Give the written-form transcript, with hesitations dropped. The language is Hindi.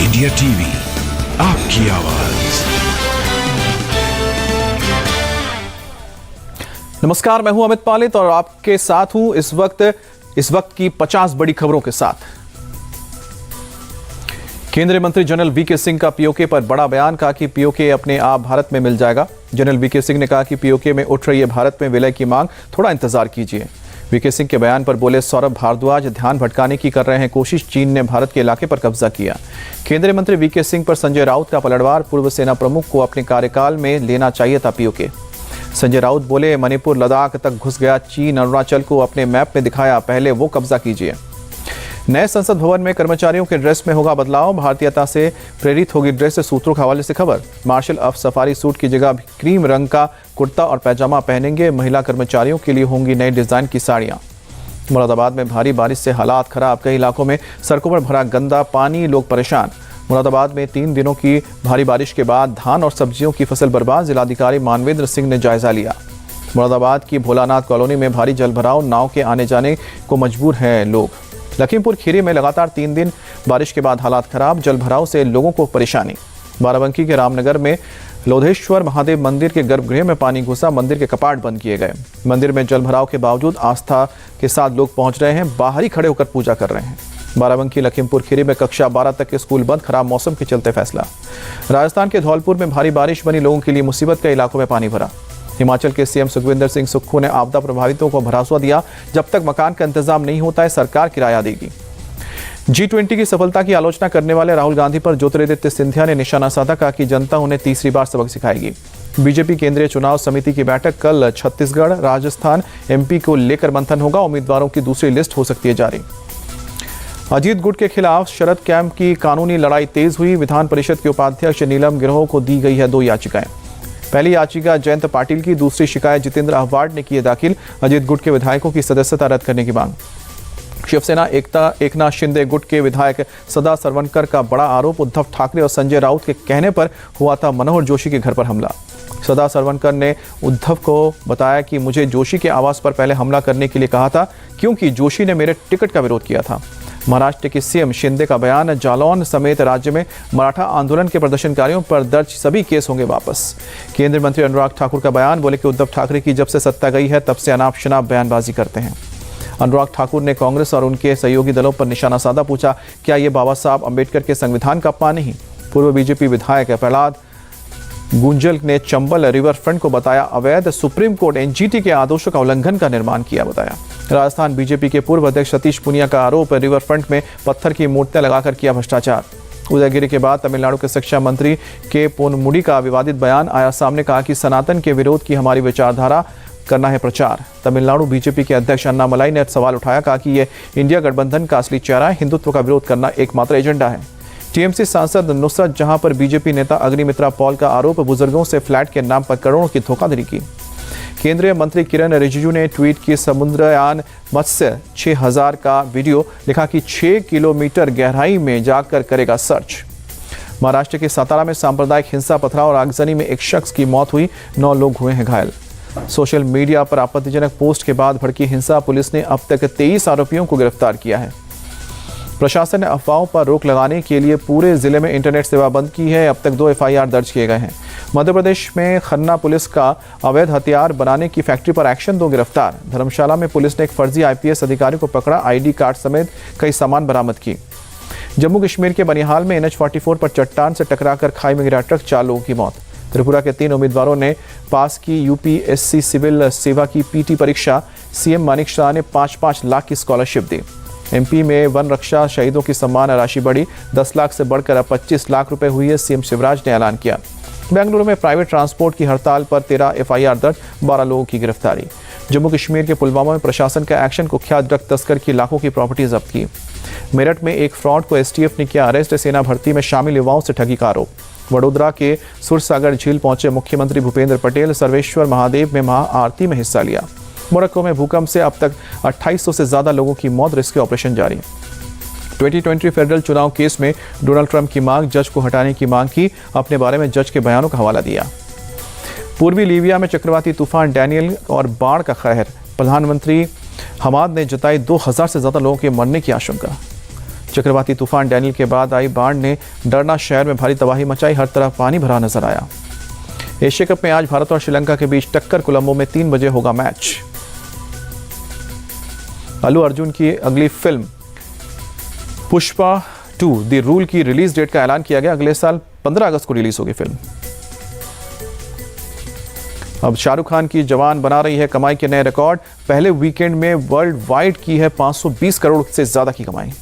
इंडिया टीवी, आपकी आवाज। नमस्कार, मैं हूं अमित पालित और आपके साथ हूं इस वक्त की 50 बड़ी खबरों के साथ। केंद्रीय मंत्री जनरल वीके सिंह का पीओके पर बड़ा बयान, कहा कि पीओके अपने आप भारत में मिल जाएगा। जनरल वीके सिंह ने कहा कि पीओके में उठ रही है भारत में विलय की मांग, थोड़ा इंतजार कीजिए। वीके सिंह के बयान पर बोले सौरभ भारद्वाज, ध्यान भटकाने की कर रहे हैं कोशिश, चीन ने भारत के इलाके पर कब्जा किया। केंद्रीय मंत्री वीके सिंह पर संजय राउत का पलटवार, पूर्व सेना प्रमुख को अपने कार्यकाल में लेना चाहिए था पीओके। संजय राउत बोले मणिपुर लद्दाख तक घुस गया चीन, अरुणाचल को अपने मैप में दिखाया, पहले वो कब्जा कीजिए। नए संसद भवन में कर्मचारियों के ड्रेस में होगा बदलाव, भारतीयता से प्रेरित होगी ड्रेस, सूत्रों के हवाले से खबर। मार्शल अब सफारी सूट की जगह क्रीम रंग का कुर्ता और पैजामा पहनेंगे, महिला कर्मचारियों के लिए होंगी नए डिजाइन की साड़ियां। मुरादाबाद में भारी बारिश से हालात खराब, कई इलाकों में सड़कों पर भरा गंदा पानी, लोग परेशान। मुरादाबाद में 3 दिनों की भारी बारिश के बाद धान और सब्जियों की फसल बर्बाद, जिलाधिकारी मानवेंद्र सिंह ने जायजा लिया। मुरादाबाद की भोलानाथ कॉलोनी में भारी जलभराव, नाव के आने जाने को मजबूर हैं लोग। लखीमपुर खीरी में लगातार 3 दिन बारिश के बाद हालात खराब, जलभराव से लोगों को परेशानी। बाराबंकी के रामनगर में लोधेश्वर महादेव मंदिर के गर्भगृह में पानी घुसा, मंदिर के कपाट बंद किए गए। मंदिर में जलभराव के बावजूद आस्था के साथ लोग पहुंच रहे हैं, बाहर ही खड़े होकर पूजा कर रहे हैं। बाराबंकी लखीमपुर खीरी में कक्षा 12 तक के स्कूल बंद, खराब मौसम के चलते फैसला। राजस्थान के धौलपुर में भारी बारिश बनी लोगों के लिए मुसीबत, के इलाकों में पानी भरा। हिमाचल के सीएम सुखविंदर सिंह सुक्खू ने आपदा प्रभावितों को भरोसा दिया, जब तक मकान का इंतजाम नहीं होता है सरकार किराया देगी। G20 की सफलता की आलोचना करने वाले राहुल गांधी पर ज्योतिरादित्य सिंधिया ने निशाना साधा, कहा कि जनता उन्हें तीसरी बार सबक सिखाएगी। बीजेपी केंद्रीय चुनाव समिति की बैठक कल, छत्तीसगढ़, राजस्थान, MP को लेकर मंथन होगा, उम्मीदवारों की दूसरी लिस्ट हो सकती है जारी। अजीत गुट के खिलाफ शरद कैंप की कानूनी लड़ाई तेज हुई, विधान परिषद के उपाध्यक्ष नीलम गिरोह को दी गई है 2 याचिकाएं। पहली याचिका जयंत पाटिल की, दूसरी शिकायत जितेंद्र अहवाड ने की है दाखिल, अजीत गुट के विधायकों की सदस्यता रद्द करने की मांग। शिवसेना एकनाथ शिंदे गुट के विधायक सदा सरवणकर का बड़ा आरोप, उद्धव ठाकरे और संजय राउत के कहने पर हुआ था मनोहर जोशी के घर पर हमला। सदा सरवणकर ने उद्धव को बताया कि मुझे जोशी के आवास पर पहले हमला करने के लिए कहा था, क्योंकि जोशी ने मेरे टिकट का विरोध किया था। महाराष्ट्र के सीएम शिंदे का बयान, जालौन समेत राज्य में मराठा आंदोलन के प्रदर्शनकारियों पर दर्ज सभी केस होंगे वापस। केंद्रीय मंत्री अनुराग ठाकुर का बयान, बोले कि उद्धव ठाकरे की जब से सत्ता गई है तब से अनाप शनाप बयानबाजी करते हैं। अनुराग ठाकुर ने कांग्रेस और उनके सहयोगी दलों पर निशाना साधा, पूछा क्या ये बाबा साहब अम्बेडकर के संविधान का अपमान नहीं। पूर्व बीजेपी विधायक प्रहलाद गुंजल ने चंबल रिवर फ्रंट को बताया अवैध, सुप्रीम कोर्ट NGT के आदेशों का उल्लंघन का निर्माण किया बताया। राजस्थान बीजेपी के पूर्व अध्यक्ष सतीश पुनिया का आरोप, रिवर फ्रंट में पत्थर की मूर्तियां लगाकर किया भ्रष्टाचार। उदयगिरी के बाद तमिलनाडु के शिक्षा मंत्री के पोनमुडी का विवादित बयान आया सामने, कहा कि सनातन के विरोध की हमारी विचारधारा करना है प्रचार। तमिलनाडु बीजेपी के अध्यक्ष अन्नामलाई ने सवाल उठाया, कहा कि यह इंडिया गठबंधन का असली चेहरा है, हिंदुत्व का विरोध करना एकमात्र एजेंडा है। TMC सांसद नुसरत जहां पर बीजेपी नेता अग्निमित्रा पॉल का आरोप, बुजुर्गों से फ्लैट के नाम पर करोड़ों की धोखाधड़ी की। केंद्रीय मंत्री किरण रिजिजू ने ट्वीट की समुद्रयान मत्स्य 6000 का वीडियो, लिखा कि 6 किलोमीटर गहराई में जाकर करेगा सर्च। महाराष्ट्र के सातारा में सांप्रदायिक हिंसा, पथराव और आगजनी में एक शख्स की मौत हुई, 9 लोग हुए हैं घायल। सोशल मीडिया पर आपत्तिजनक पोस्ट के बाद भड़की हिंसा, पुलिस ने अब तक 23 आरोपियों को गिरफ्तार किया है। प्रशासन ने अफवाहों पर रोक लगाने के लिए पूरे जिले में इंटरनेट सेवा बंद की है, अब तक 2 FIR दर्ज किए गए हैं। मध्य प्रदेश में खन्ना पुलिस का अवैध हथियार बनाने की फैक्ट्री पर एक्शन, 2 गिरफ्तार। धर्मशाला में पुलिस ने एक फर्जी IPS अधिकारी को पकड़ा, ID कार्ड समेत कई सामान बरामद की। जम्मू कश्मीर के बनिहाल में NH-44 पर चट्टान से टकराकर खाई में गिरा ट्रक, 4 लोगों की मौत। त्रिपुरा के 3 उम्मीदवारों ने पास की UPSC सिविल सेवा की PT परीक्षा, CM मानिक शाह ने 5-5 लाख की स्कॉलरशिप दी। MP में वन रक्षा शहीदों की सम्मान राशि बढ़ी, 10 लाख से बढ़कर अब 25 लाख रुपए हुई है, CM शिवराज ने ऐलान किया। बेंगलुरु में प्राइवेट ट्रांसपोर्ट की हड़ताल पर 13 FIR दर्ज, 12 लोगों की गिरफ्तारी। जम्मू कश्मीर के पुलवामा में प्रशासन का एक्शन, कुख्यात ड्रग तस्कर की लाखों की प्रॉपर्टी जब्त की। मेरठ में एक फ्रॉड को STF ने किया अरेस्ट, सेना भर्ती में शामिल युवाओं से ठगी का आरोप। वडोदरा के सुरसागर झील पहुंचे मुख्यमंत्री भूपेंद्र पटेल, सर्वेश्वर महादेव में महाआरती में हिस्सा लिया। मोरक्को में भूकंप से अब तक 2800 से ज्यादा लोगों की मौत, रेस्क्यू ऑपरेशन जारी। 2020 फेडरल चुनाव केस में डोनाल्ड ट्रंप की मांग, जज को हटाने की मांग की, अपने बारे में जज के बयानों का हवाला दिया। पूर्वी लीबिया में चक्रवाती तूफान डैनियल और बाढ़ का कहर, प्रधानमंत्री हमाद ने जताई 2000 से ज्यादा लोगों के मरने की आशंका। चक्रवाती तूफान डैनियल के बाद आई बाढ़ ने डरना शहर में भारी तबाही मचाई, हर तरफ पानी भरा नजर आया। एशिया कप में आज भारत और श्रीलंका के बीच टक्कर, कोलंबो में 3 बजे होगा मैच। अल्लू अर्जुन की अगली फिल्म पुष्पा 2 द रूल की रिलीज डेट का ऐलान किया गया, अगले साल 15 अगस्त को रिलीज होगी फिल्म। अब शाहरुख खान की जवान बना रही है कमाई के नए रिकॉर्ड, पहले वीकेंड में वर्ल्ड वाइड की है 520 करोड़ से ज्यादा की कमाई।